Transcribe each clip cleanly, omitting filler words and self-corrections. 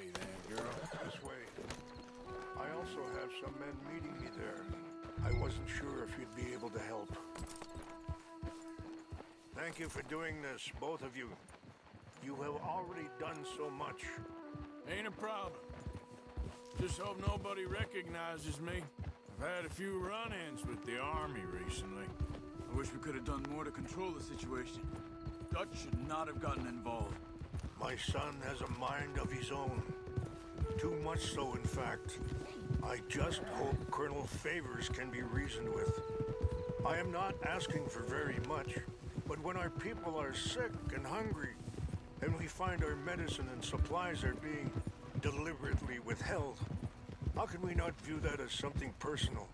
way there, girl. This way. I also have some men meeting me there. I wasn't sure if you'd be able to help. Thank you for doing this, both of you. You have already done so much. Ain't a problem. Just hope nobody recognizes me. I've had a few run-ins with the army recently. I wish we could have done more to control the situation. Dutch should not have gotten involved. My son has a mind of his own. Too much so, in fact. I just hope Colonel Favors can be reasoned with. I am not asking for very much, but when our people are sick and hungry, and we find our medicine and supplies are being deliberately withheld, how can we not view that as something personal?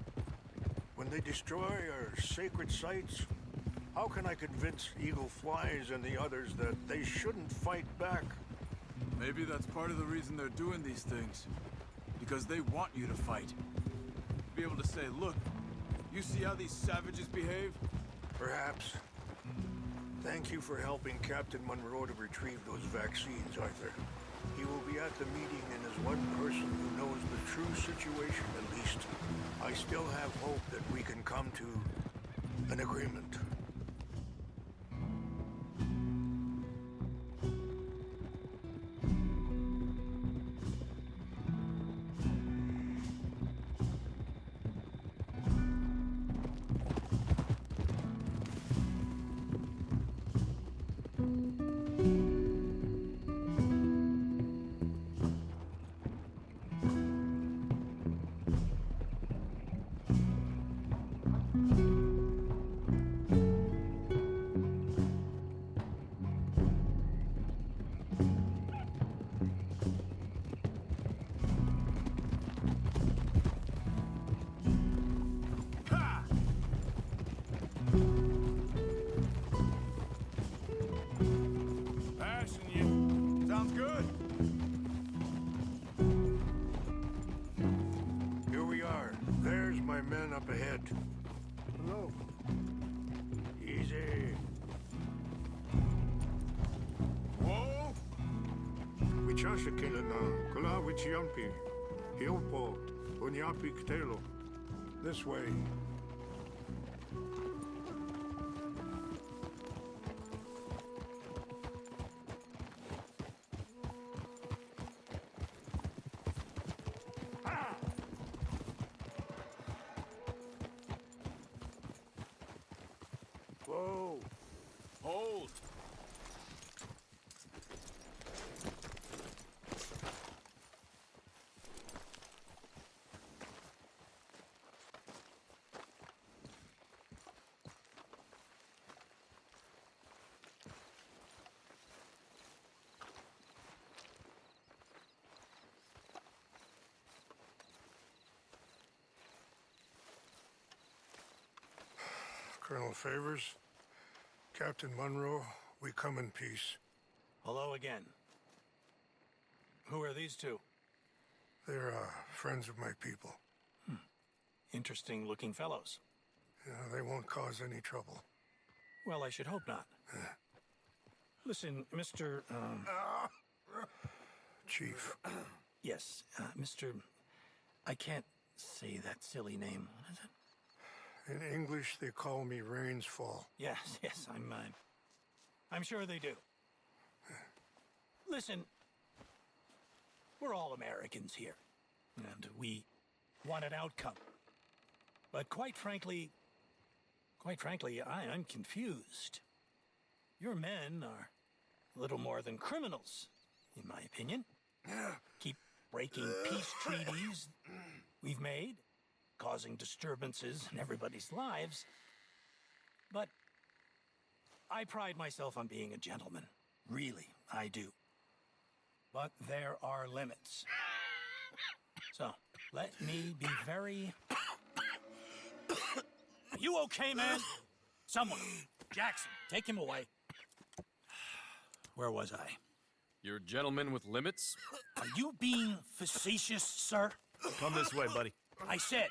When they destroy our sacred sites, how can I convince Eagle Flies and the others that they shouldn't fight back? Maybe that's part of the reason they're doing these things. Because they want you to fight. Be able to say, look, you see how these savages behave? Perhaps. Thank you for helping Captain Monroe to retrieve those vaccines, Arthur. He will be at the meeting and is one person who knows the true situation at least. I still have hope that we can come to an agreement. Passing you. Sounds good. Here we are. There's my men up ahead. Hello. Easy. Whoa! Wichashakila na kula wichiampi. Hilpo unyapi ktelo. This way. Whoa. Hold. Colonel Favors, Captain Monroe, we come in peace. Hello again. Who are these two? They're friends of my people. Interesting looking fellows. Yeah, they won't cause any trouble. Well, I should hope not. Listen, Mr. Chief. Yes, Mr. I can't say that silly name. What is it? In English, they call me Rainsfall. Yes, I'm sure they do. Listen, we're all Americans here, and we want an outcome. But quite frankly, I'm confused. Your men are little more than criminals, in my opinion. Keep breaking peace treaties we've made, causing disturbances in everybody's lives. But I pride myself on being a gentleman. Really, I do. But there are limits. So, let me be very... Are you okay, man? Someone. Jackson, take him away. Where was I? You're a gentleman with limits? Are you being facetious, sir? Come this way, buddy. I said,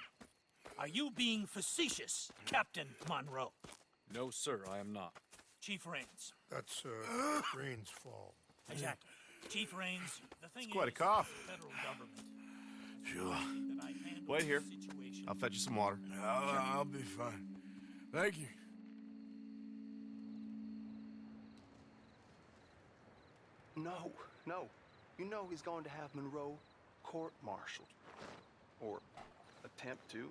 are you being facetious, Captain Monroe? No, sir, I am not. Chief Rains. That's Rainsfall. Exactly. Chief Raines, the thing Quite a is, cough. the federal government. Sure. That I handle Wait here. the situation. I'll fetch you some water. I'll be fine. Thank you. No, no. You know he's going to have Monroe court-martialed. Or attempt to.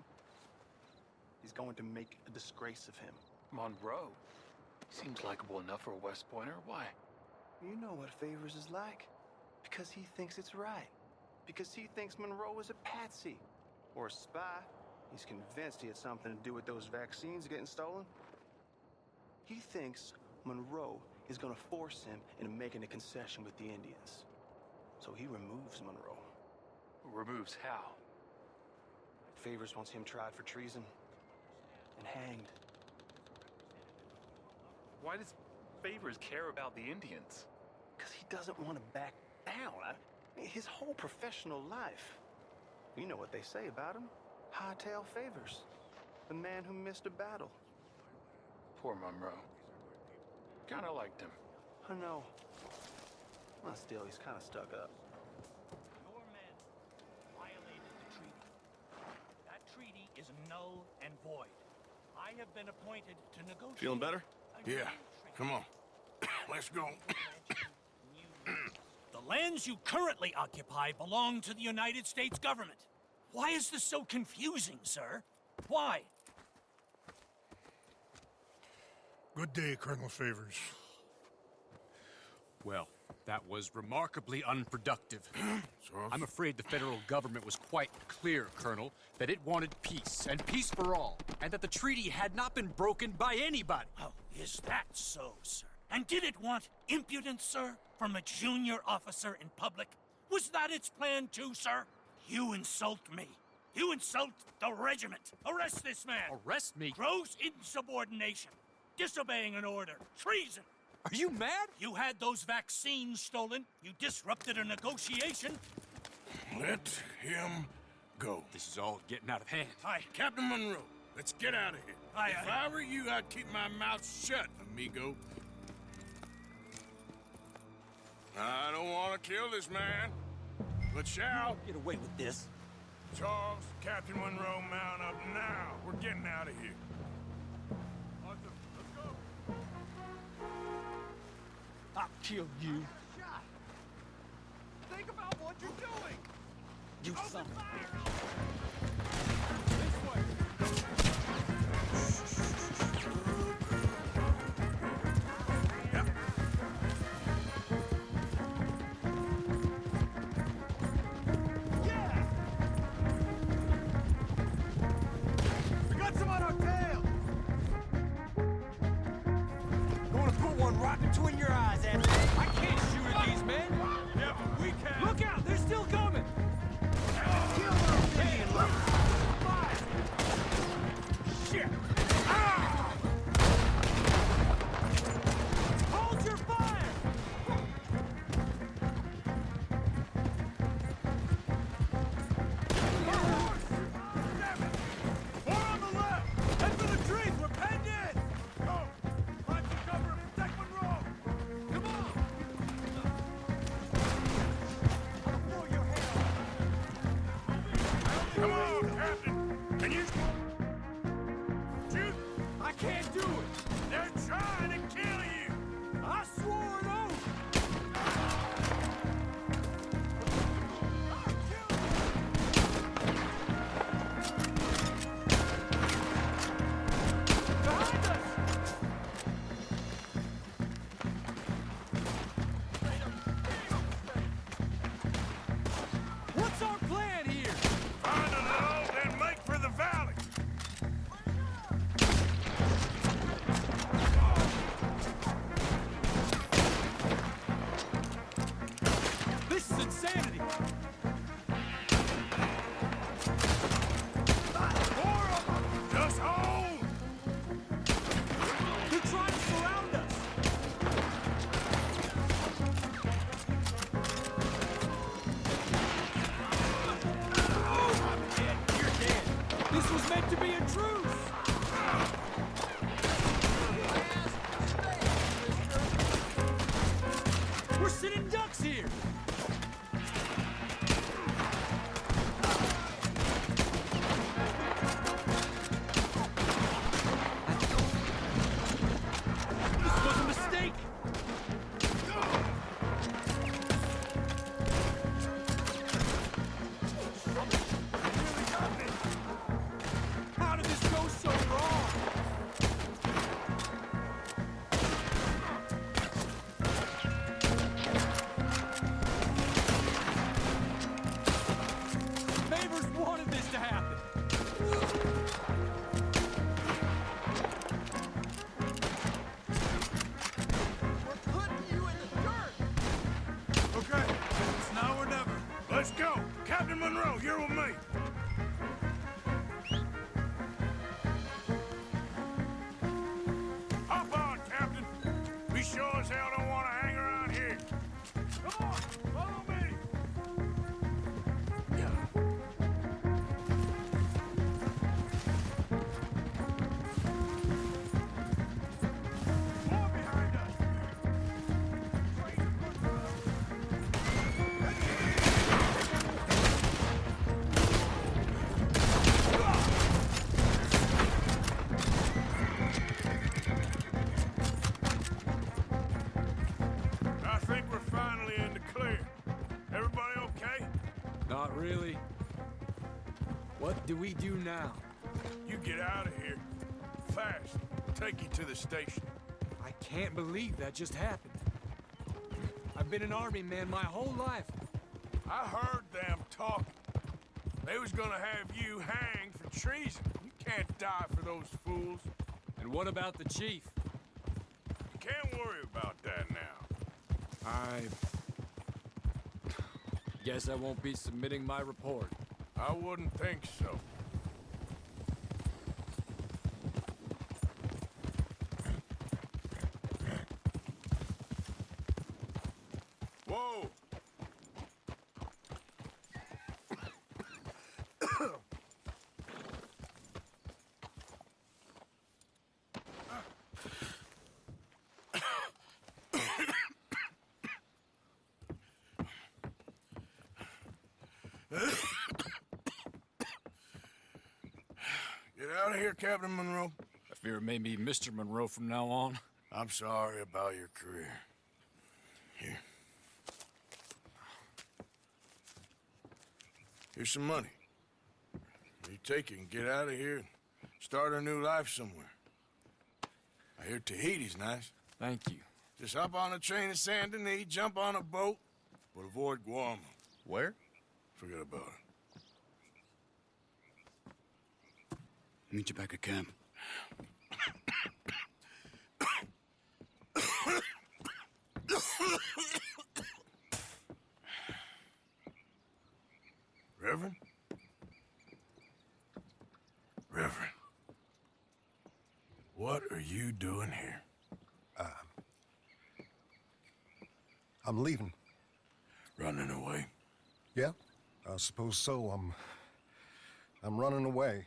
He's going to make a disgrace of him. Monroe? Seems likable enough for a West Pointer. Why? You know what Favors is like. Because he thinks it's right. Because he thinks Monroe is a patsy. Or a spy. He's convinced he had something to do with those vaccines getting stolen. He thinks Monroe is gonna force him into making a concession with the Indians. So he removes Monroe. Removes how? Favors wants him tried for treason and hanged. Why does Favors care about the Indians? Because he doesn't want to back down. His whole professional life. You know what they say about him. Hightail Favors. The man who missed a battle. Poor Monroe. Kinda liked him. I know. Well, still, he's kind of stuck up. Your men violated the treaty. That treaty is null and void. I have been appointed to negotiate. Feeling better? Yeah, come on. Let's go. The lands you currently occupy belong to the United States government. Why is this so confusing, sir? Why? Good day, Colonel Favors. Well, that was remarkably unproductive. Charles? I'm afraid the federal government was quite clear, Colonel, that it wanted peace, and peace for all, and that the treaty had not been broken by anybody. Oh, is that so, sir? And did it want impudence, sir, from a junior officer in public? Was that its plan too, sir? You insult me. You insult the regiment. Arrest this man. Arrest me? Gross insubordination. Disobeying an order. Treason. Are you mad? You had those vaccines stolen. You disrupted a negotiation. Let him go. This is all getting out of hand. Captain Monroe, let's get out of here. If I were you, I'd keep my mouth shut, amigo. I don't want to kill this man, but shall. Get away with this. Charles, Captain Monroe, mount up now. We're getting out of here. Arthur, let's go. I'll kill you. Think about what you're doing. You son of a bitch. This way. We got some on our tail. Gonna put one right between your eyes, Abby. I can't shoot at these men. Yeah, but we can. Look out, they're still coming! Shit. Hold your fire! Damn it! More on the left! Head for the trees! We're penned in! Go! Climb to cover and protect Monroe! Come on! Throw your head Come on, Captain. Can you shoot? I can't do it! They're trying to kill you. I swore an oath! Behind us! What's our plan here? Find a low, then make for the valley. This is insanity! Just hold. They're trying to surround us! I'm dead. You're dead. This was meant to be a truce! We're sitting ducks here! This was a mistake! How did this go so wrong? Favors wanted this to happen. We're putting you in the dirt! Okay, it's now or never. Let's go! Captain Monroe, you're with me! Hop on, Captain! We sure as hell don't want to hang around here. Come on, follow me! More behind us! I think we're finally in the clear. Everybody okay? Not really. What do we do now? You get out of here. Fast. Take you to the station. I can't believe that just happened. I've been an army man my whole life. I heard them talking. They was gonna have you hanged for treason. You can't die for those fools. And what about the chief? Can't worry about that now. I guess I won't be submitting my report. I wouldn't think so. Whoa! Get out of here, Captain Monroe. I fear it may be Mr. Monroe from now on. I'm sorry about your career. Here. Here's some money. You take it and get out of here and start a new life somewhere. I hear Tahiti's nice. Thank you. Just hop on a train to Saint Denis, jump on a boat, but avoid Guam. Where? Forget about it. Meet you back at camp. Reverend? Reverend. What are you doing here? I'm leaving. Running away? Yeah, I suppose so. I'm running away.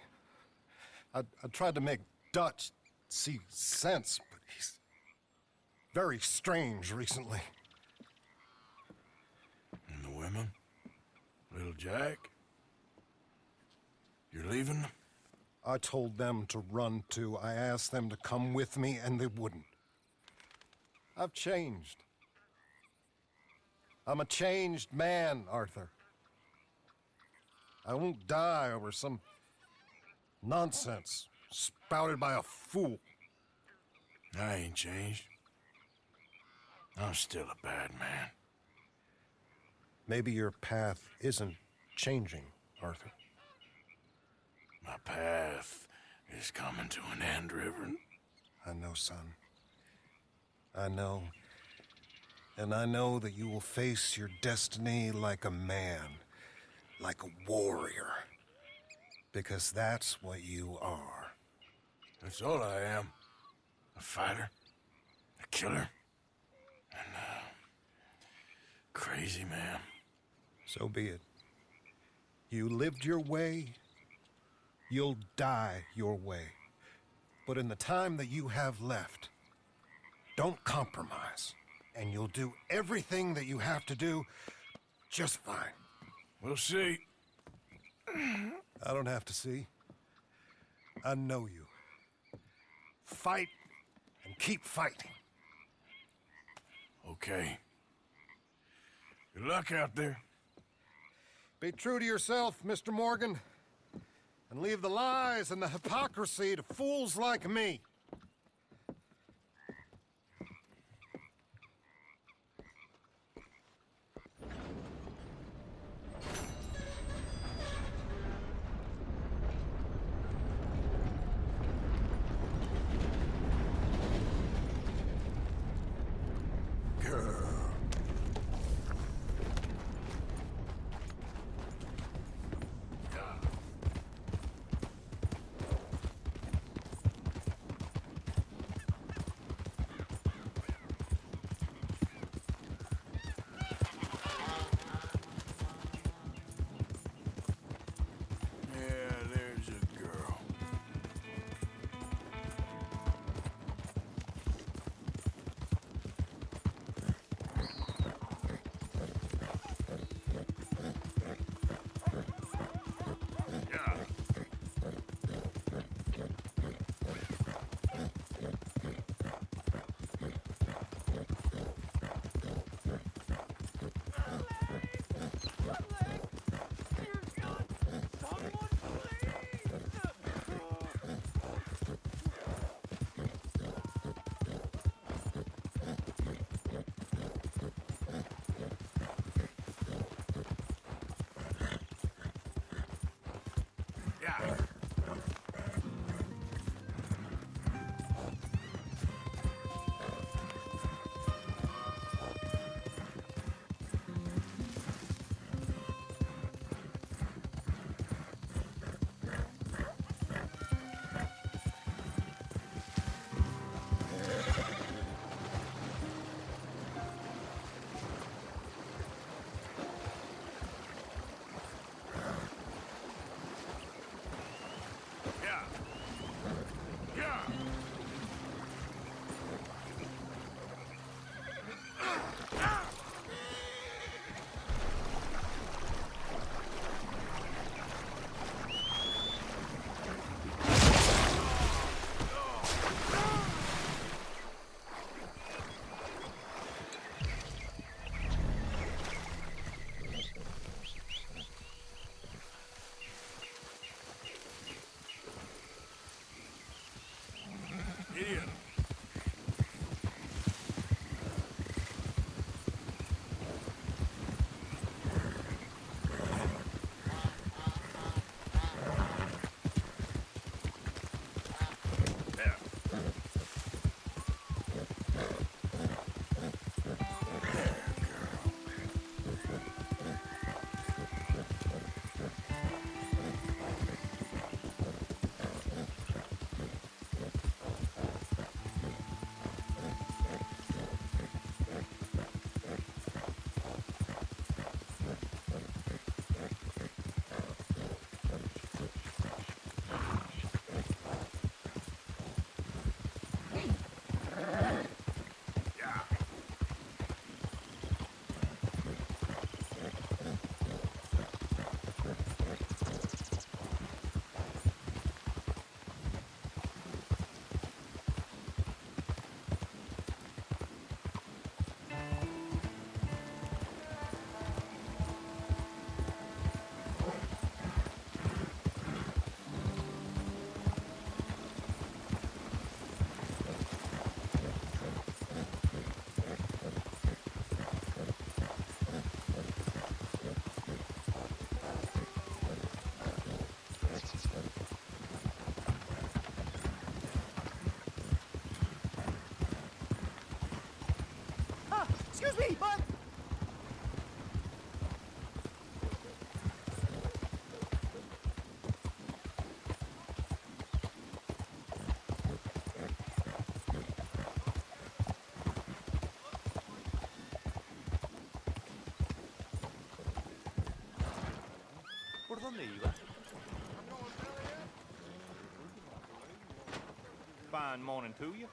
I tried to make Dutch see sense, but he's very strange recently. And the women? Little Jack? You're leaving them? I told them to run too. I asked them to come with me, and they wouldn't. I've changed. I'm a changed man, Arthur. I won't die over some nonsense spouted by a fool. I ain't changed. I'm still a bad man. Maybe your path isn't changing, Arthur. My path is coming to an end, Reverend. I know, son. I know. And I know that you will face your destiny like a man, like a warrior. Because that's what you are. That's all I am. A fighter, a killer, and a crazy man. So be it. You lived your way, you'll die your way. But in the time that you have left, don't compromise. and you'll do everything that you have to do just fine. We'll see. I don't have to see. I know you. Fight and keep fighting. Okay. Good luck out there. Be true to yourself, Mr. Morgan, and leave the lies and the hypocrisy to fools like me. Excuse me, bud! ¿Por dónde iba? Fine morning to you.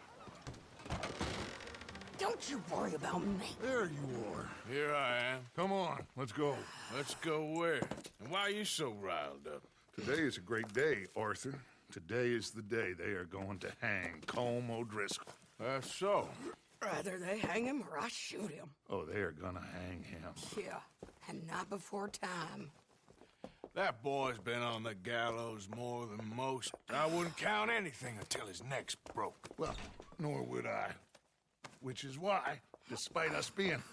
Don't you worry about me. There you are. Here I am. Come on, let's go. Let's go where? And why are you so riled up? Today is a great day, Arthur. Today is the day they are going to hang Colm O'Driscoll. That's so. Rather they hang him or I shoot him. Oh, they are gonna hang him. Yeah, and not before time. That boy's been on the gallows more than most. I wouldn't count anything until his neck's broke. Well, nor would I. Which is why, despite us being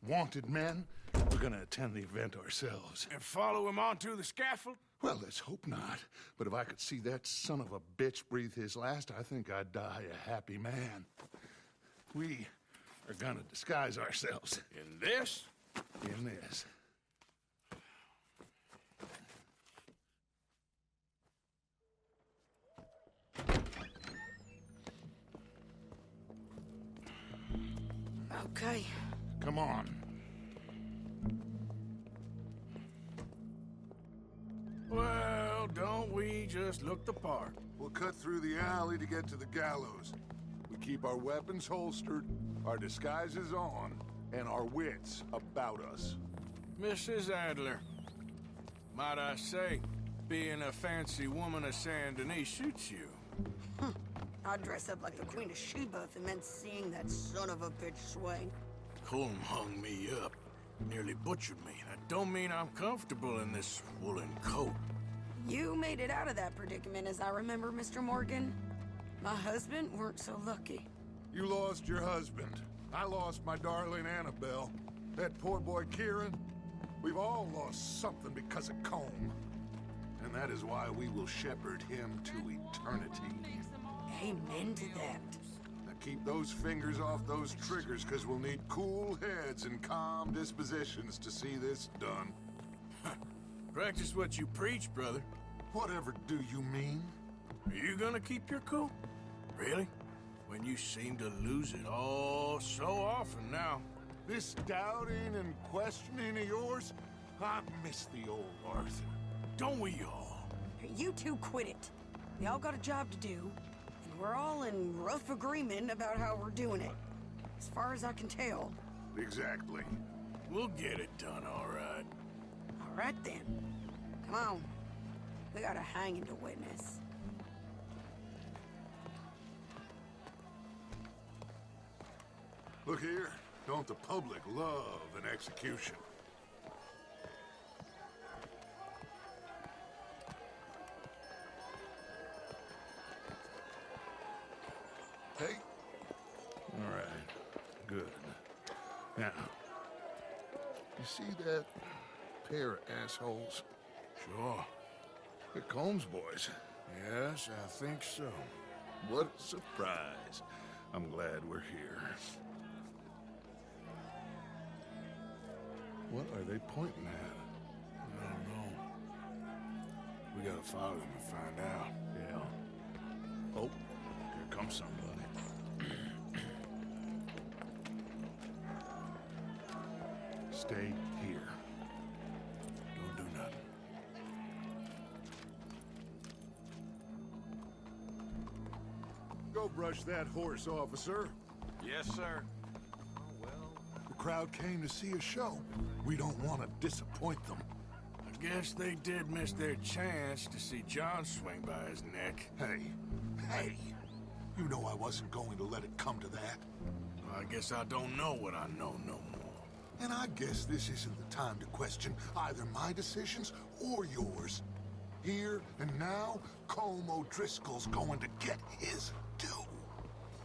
wanted men, we're gonna attend the event ourselves. And follow him onto the scaffold? Well, let's hope not. But if I could see that son of a bitch breathe his last, I think I'd die a happy man. We are gonna disguise ourselves. In this? In this. Okay. Come on. Well, don't we just look the part? We'll cut through the alley to get to the gallows. We keep our weapons holstered, our disguises on, and our wits about us. Mrs. Adler, might I say, being a fancy woman of Saint Denis suits you. I'd dress up like the Queen of Sheba if it meant seeing that son of a bitch swing. Colm hung me up, nearly butchered me. That don't mean I'm comfortable in this woolen coat. You made it out of that predicament, as I remember, Mr. Morgan. My husband weren't so lucky. You lost your husband. I lost my darling Annabelle. That poor boy Kieran. We've all lost something because of Colm. And that is why we will shepherd him to eternity. Amen to that. Now keep those fingers off those triggers, because we'll need cool heads and calm dispositions to see this done. Practice what you preach, brother. Whatever do you mean? Are you gonna keep your cool? Really? When you seem to lose it all so often now. This doubting and questioning of yours, I miss the old Arthur. Don't we all? You two quit it. We all got a job to do, and we're all in rough agreement about how we're doing it. As far as I can tell. Exactly. We'll get it done, all right. All right, then. Come on. We got a hanging to witness. Look here. Don't the public love an execution? Hey? All right. Good. Now, you see that pair of assholes? Sure. They're Colm's boys. Yes, I think so. What a surprise. I'm glad we're here. What are they pointing at? I don't know. We gotta follow them and find out. Yeah. Oh, here comes somebody. Stay here. Don't do nothing. Go brush that horse, officer. Yes, sir. The crowd came to see a show. We don't want to disappoint them. I guess they did miss their chance to see John swing by his neck. Hey, you know I wasn't going to let it come to that. I guess I don't know what I know no more. And I guess this isn't the time to question either my decisions or yours. Here and now, Colm O'Driscoll's going to get his due.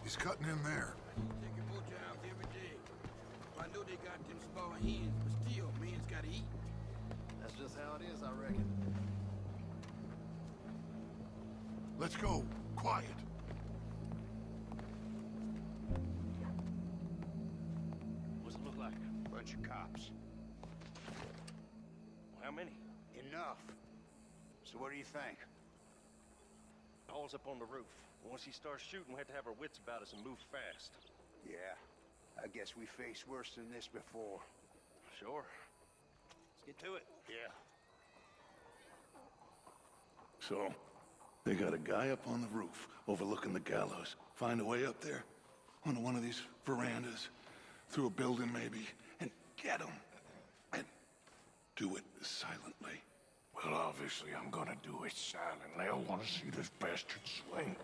He's cutting in there. Taking more jobs every day. I know they got them small hands, but still, man's gotta eat. That's just how it is, I reckon. Let's go. Quiet. What's it look like? Bunch of cops. Well, how many? Enough. So what do you think? All's up on the roof. Once he starts shooting, we have to have our wits about us and move fast. Yeah, I guess we faced worse than this before. Sure. Let's get to it. Yeah. So, they got a guy up on the roof overlooking the gallows. Find a way up there? onto one of these verandas, through a building maybe, and get him. And do it silently. Well, obviously I'm gonna do it silently. I want to see this bastard swing.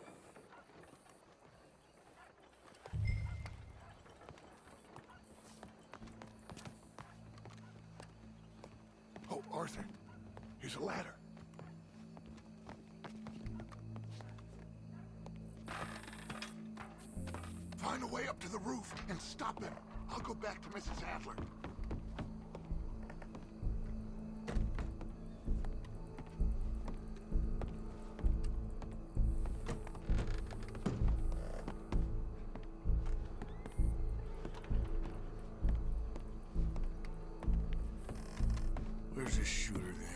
Oh, Arthur, here's a ladder. Find a way up to the roof and stop him. I'll go back to Mrs. Adler. Where's this shooter then?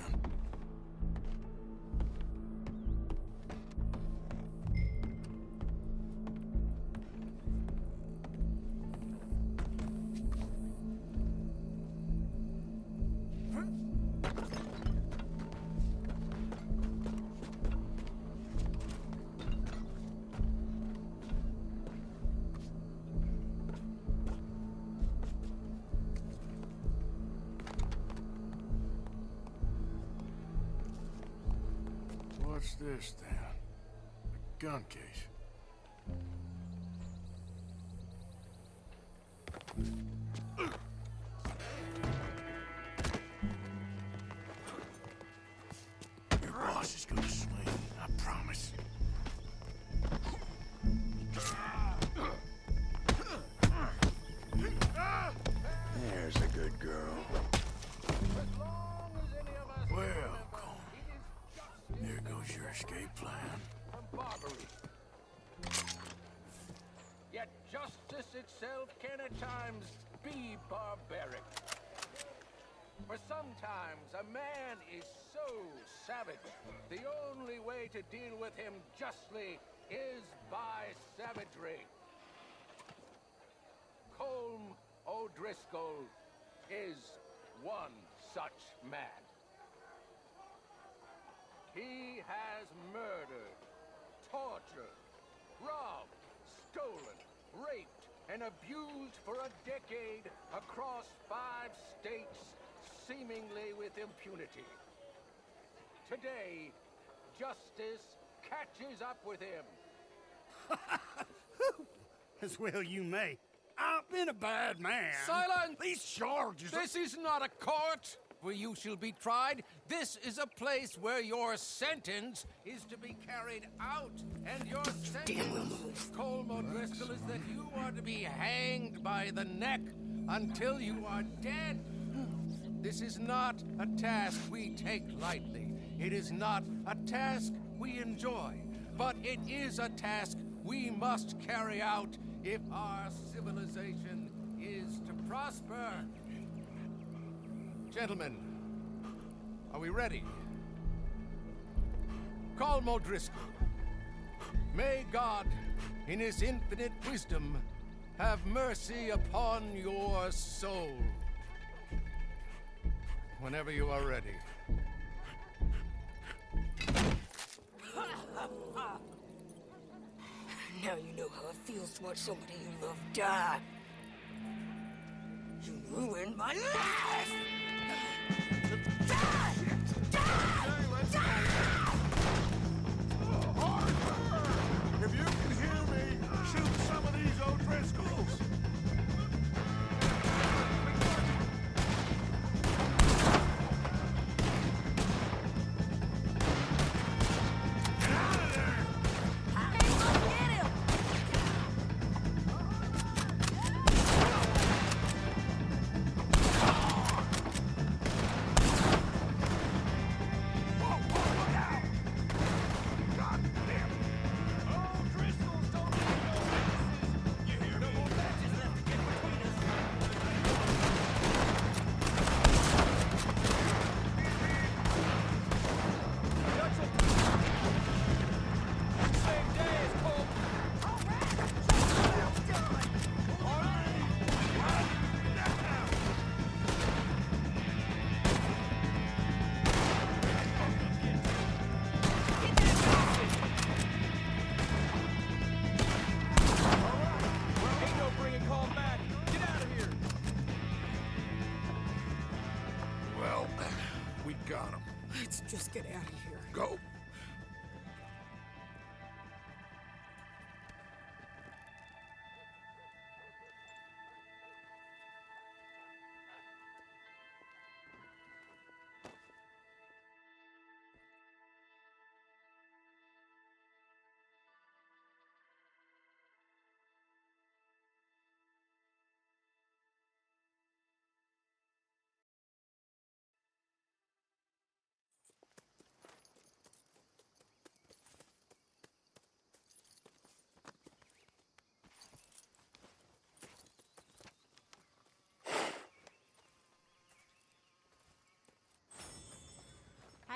What's this then? A gun case. Your boss is gonna swing, I promise. There's a good girl. Welcome. There goes your escape plan. Barbary. Yet justice itself can at times be barbaric. For sometimes a man is so savage, the only way to deal with him justly is by savagery. Colm O'Driscoll is one such man. He has murdered, tortured, robbed, stolen, raped, and abused for a decade across 5 states, seemingly with impunity. Today, justice catches up with him. As well you may. I've been a bad man. Silence! These charges are... This is not a court where you shall be tried. This is a place where your sentence is to be carried out. And your sentence, Colm O'Driscoll, is that you are to be hanged by the neck until you are dead. This is not a task we take lightly. It is not a task we enjoy. But it is a task we must carry out if our civilization is to prosper. Gentlemen, are we ready? Colm O'Driscoll, may God, in his infinite wisdom, have mercy upon your soul. Whenever you are ready. Now you know how it feels to watch somebody you love die. You ruined my life! Die! Arthur! If you can hear me, shoot some of these O'Driscolls! Whoa, whoa, whoa!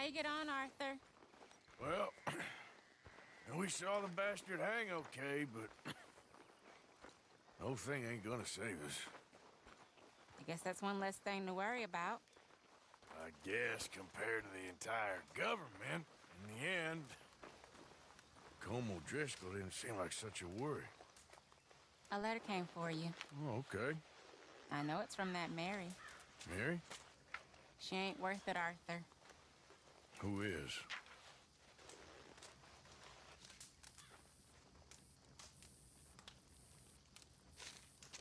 How you get on, Arthur? Well, we saw the bastard hang okay, but the whole thing ain't gonna save us. I guess that's one less thing to worry about. I guess compared to the entire government, in the end, Como Driscoll didn't seem like such a worry. A letter came for you. Oh, okay. I know it's from that Mary. Mary? She ain't worth it, Arthur. Who is?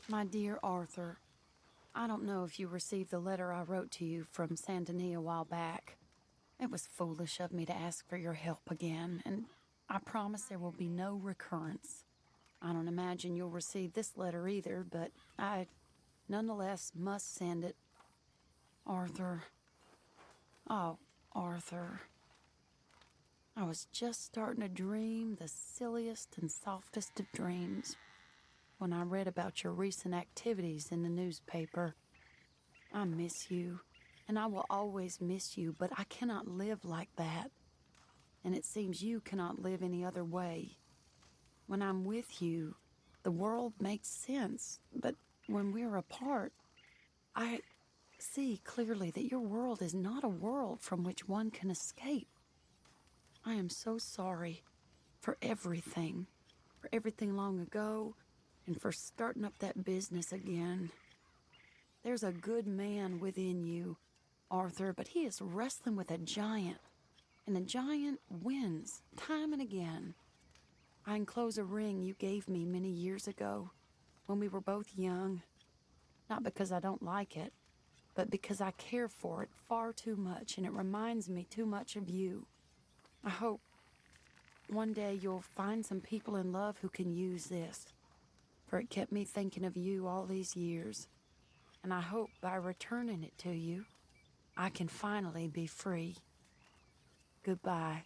My dear Arthur, I don't know if you received the letter I wrote to you from Saint Denis a while back. It was foolish of me to ask for your help again, and I promise there will be no recurrence. I don't imagine you'll receive this letter either, but I nonetheless must send it. Arthur. Oh, Arthur. I was just starting to dream the silliest and softest of dreams when I read about your recent activities in the newspaper. I miss you, and I will always miss you, but I cannot live like that. And it seems you cannot live any other way. When I'm with you, the world makes sense, but when we're apart, I see clearly that your world is not a world from which one can escape. I am so sorry for everything long ago, and for starting up that business again. There's a good man within you, Arthur, but he is wrestling with a giant, and the giant wins time and again. I enclose a ring you gave me many years ago, when we were both young. Not because I don't like it, but because I care for it far too much, and it reminds me too much of you. I hope one day you'll find some people in love who can use this, for it kept me thinking of you all these years, and I hope by returning it to you, I can finally be free. Goodbye,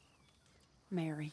Mary.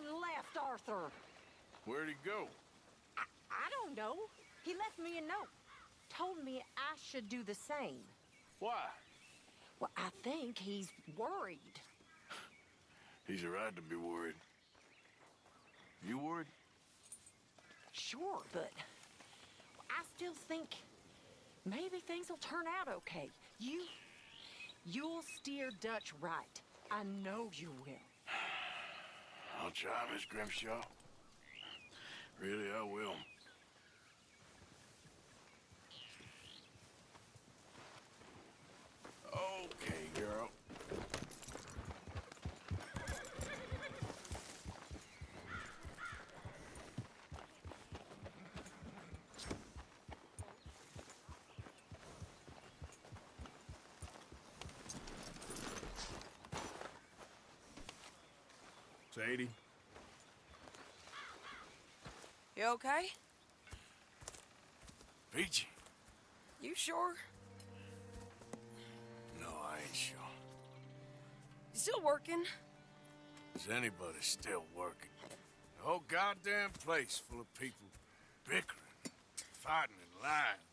Left Arthur. Where'd he go? I don't know. He left me a note. Told me I should do the same. Why? Well, I think he's worried. He's a right to be worried. You worried? Sure, but I still think maybe things will turn out okay. You'll steer Dutch right. I know you will. I'll try, Miss Grimshaw. Really, I will. Okay, girl. Sadie? You okay? Peachy? You sure? No, I ain't sure. You still working? Is anybody still working? The whole goddamn place full of people bickering, fighting and lying.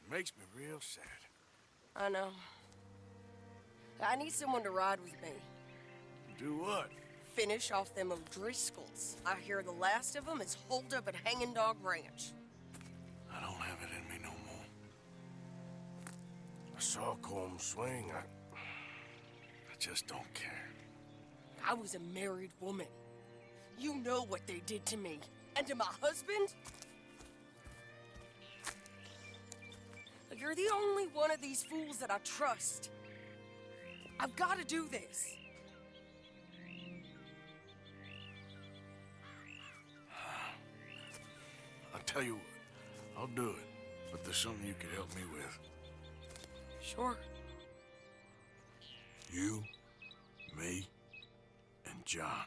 It makes me real sad. I know. I need someone to ride with me. Do what? finish off them O'Driscolls. I hear the last of them is holed up at Hanging Dog Ranch. I don't have it in me no more. I saw Colm swing. I just don't care. I was a married woman. You know what they did to me. And to my husband? You're the only one of these fools that I trust. I've got to do this. I'll tell you what, I'll do it. But there's something you could help me with. Sure. You, me, and John.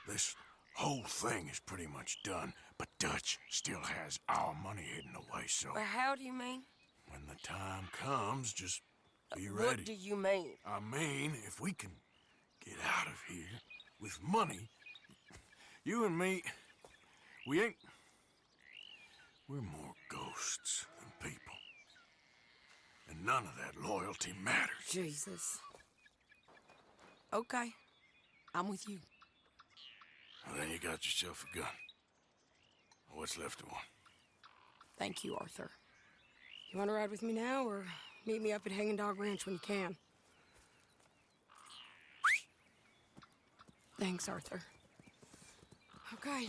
This whole thing is pretty much done, but Dutch still has our money hidden away, so... But how do you mean? When the time comes, just be ready. What do you mean? I mean, if we can get out of here with money, you and me, we're more ghosts than people. And none of that loyalty matters. Jesus. Okay. I'm with you. Well, then you got yourself a gun. What's left of one. Thank you, Arthur. You want to ride with me now, or meet me up at Hanging Dog Ranch when you can? Thanks, Arthur. Okay.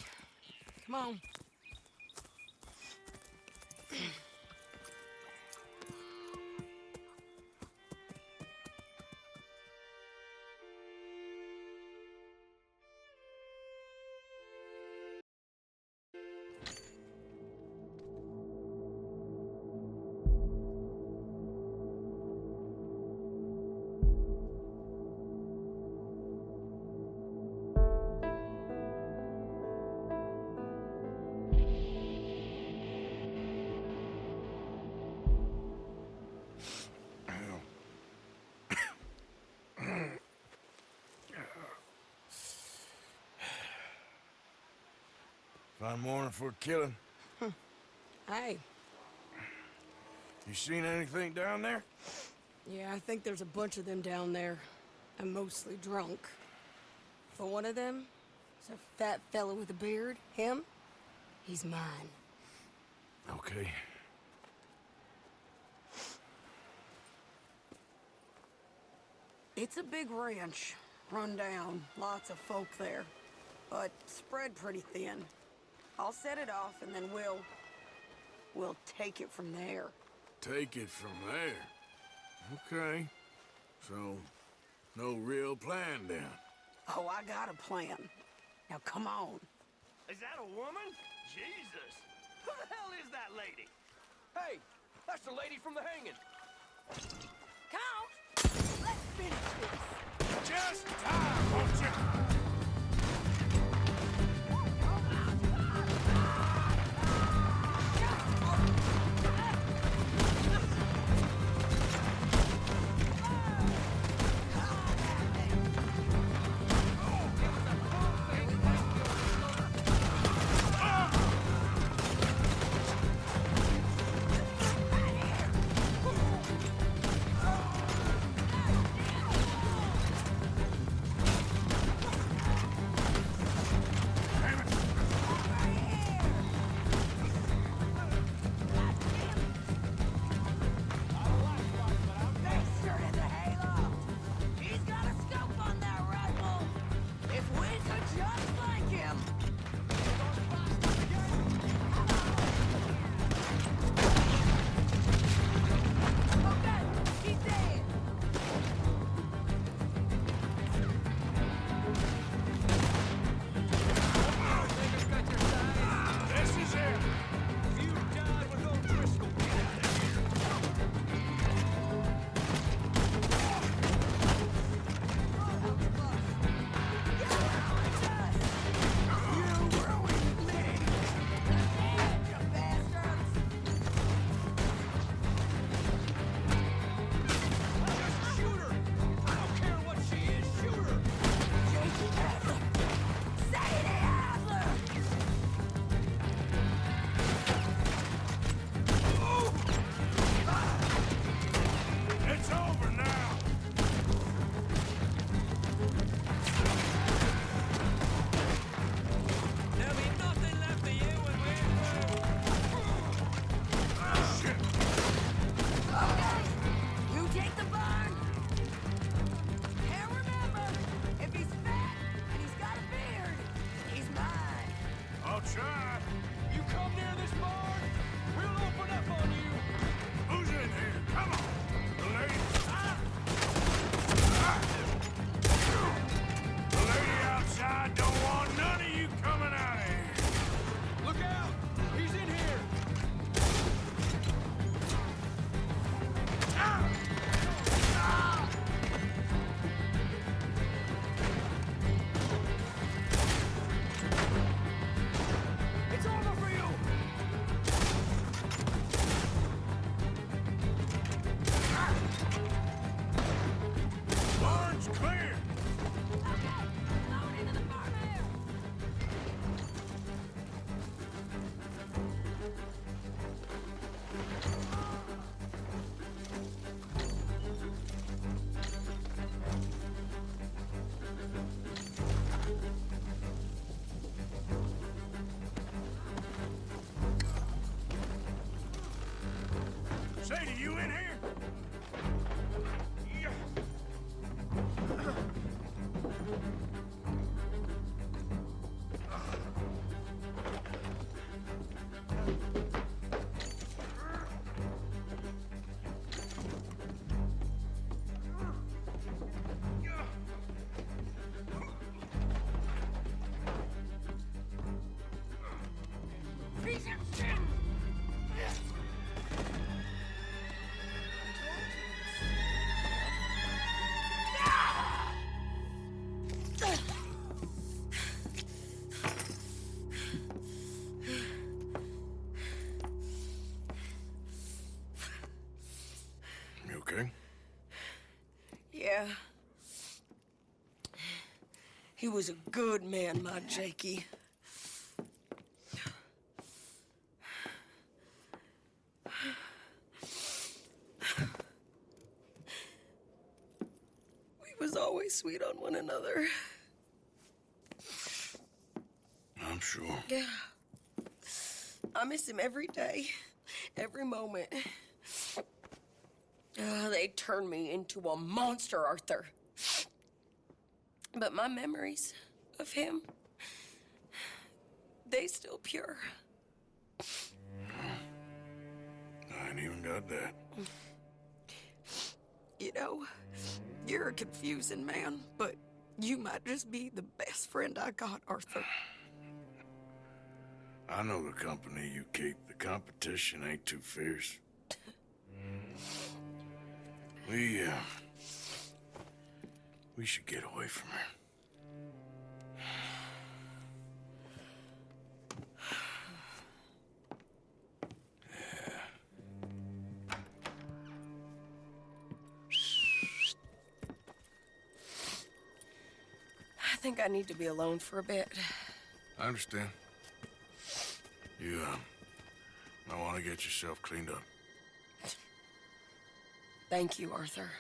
Come on. Fine morning for a killing. Hey. You seen anything down there? Yeah, I think there's a bunch of them down there. I'm mostly drunk. But one of them is a fat fella with a beard. Him, he's mine. Okay. It's a big ranch, run down, lots of folk there, but spread pretty thin. I'll set it off, and then we'll take it from there. Take it from there? Okay. So, no real plan then? Oh, I got a plan. Now, come on. Is that a woman? Jesus. Who the hell is that lady? Hey, that's the lady from the hanging. Count! Let's finish this. Just time, won't you? Sadie, you in here? Okay. Yeah. He was a good man, my Jakey. We was always sweet on one another. I'm sure. Yeah. I miss him every day, every moment. They turned me into a monster, Arthur. But my memories of him, they still pure. I ain't even got that. You know, you're a confusing man, but you might just be the best friend I got, Arthur. I know the company you keep. The competition ain't too fierce. We should get away from her. I think I need to be alone for a bit. I understand. You, might want to get yourself cleaned up. Thank you, Arthur.